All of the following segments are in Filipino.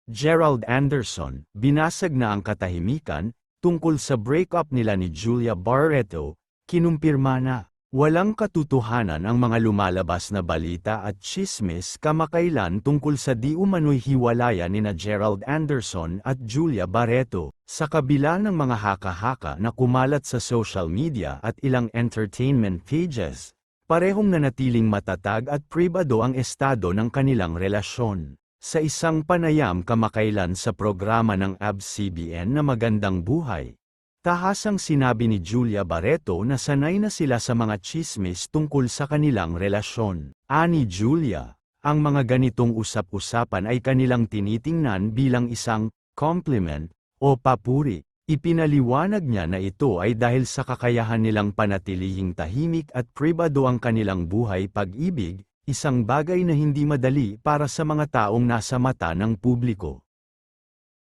Gerald Anderson, binasag na ang katahimikan, tungkol sa breakup nila ni Julia Barreto, kinumpirma na, walang katotohanan ang mga lumalabas na balita at tsismis kamakailan tungkol sa di umano'y hiwalayan nina Gerald Anderson at Julia Barreto, sa kabila ng mga haka-haka na kumalat sa social media at ilang entertainment pages. Parehong nanatiling matatag at pribado ang estado ng kanilang relasyon. Sa isang panayam kamakailan sa programa ng ABS-CBN na Magandang Buhay, tahasang sinabi ni Julia Barreto na sanay na sila sa mga tsismis tungkol sa kanilang relasyon. Ani Julia, ang mga ganitong usap-usapan ay kanilang tinitingnan bilang isang compliment o papuri. Ipinaliwanag niya na ito ay dahil sa kakayahan nilang panatilihing tahimik at pribado ang kanilang buhay pag-ibig, isang bagay na hindi madali para sa mga taong nasa mata ng publiko.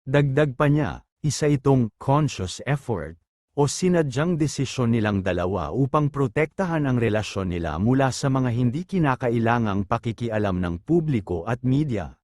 Dagdag pa niya, isa itong conscious effort o sinadyang desisyon nilang dalawa upang protektahan ang relasyon nila mula sa mga hindi kinakailangang pakikialam ng publiko at media.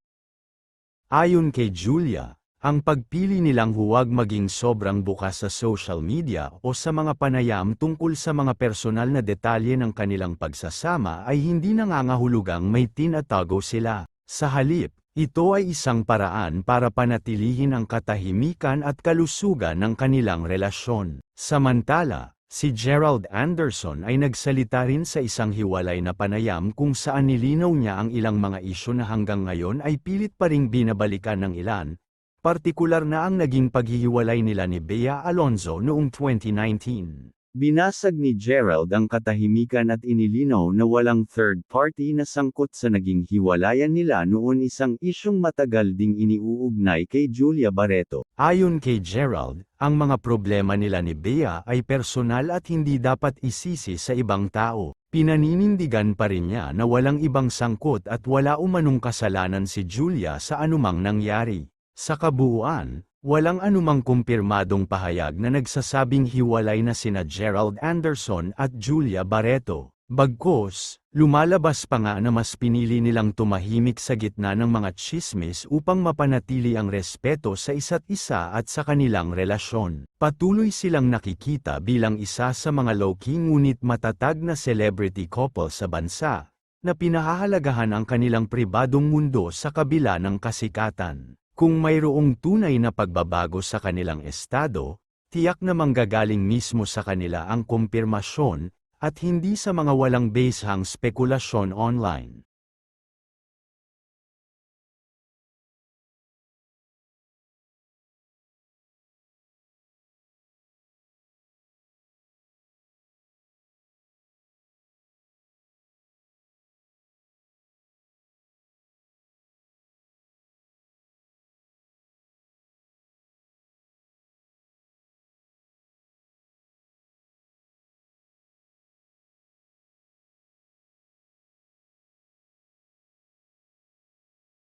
Ayon kay Julia, ang pagpili nilang huwag maging sobrang bukas sa social media o sa mga panayam tungkol sa mga personal na detalye ng kanilang pagsasama ay hindi nangangahulugang may tinatago sila. Sa halip, ito ay isang paraan para panatilihin ang katahimikan at kalusugan ng kanilang relasyon. Samantala, si Gerald Anderson ay nagsalita rin sa isang hiwalay na panayam kung saan nilinaw niya ang ilang mga isyu na hanggang ngayon ay pilit pa ring binabalikan ng ilan. Partikular na ang naging paghihiwalay nila ni Bea Alonzo noong 2019. Binasag ni Gerald ang katahimikan at inilinaw na walang third party na sangkot sa naging hiwalayan nila noon, isang isyung matagal ding iniuugnay kay Julia Barreto. Ayon kay Gerald, ang mga problema nila ni Bea ay personal at hindi dapat isisi sa ibang tao. Pinaninindigan pa rin niya na walang ibang sangkot at wala umanong kasalanan si Julia sa anumang nangyari. Sa kabuuan, walang anumang kumpirmadong pahayag na nagsasabing hiwalay na sina Gerald Anderson at Julia Barreto. Bagkus, lumalabas pa nga na mas pinili nilang tumahimik sa gitna ng mga tsismis upang mapanatili ang respeto sa isa't isa at sa kanilang relasyon. Patuloy silang nakikita bilang isa sa mga low-key ngunit matatag na celebrity couple sa bansa, na pinahahalagahan ang kanilang pribadong mundo sa kabila ng kasikatan. Kung mayroong tunay na pagbabago sa kanilang estado, tiyak na manggagaling mismo sa kanila ang kumpirmasyon, at hindi sa mga walang basehang spekulasyon online.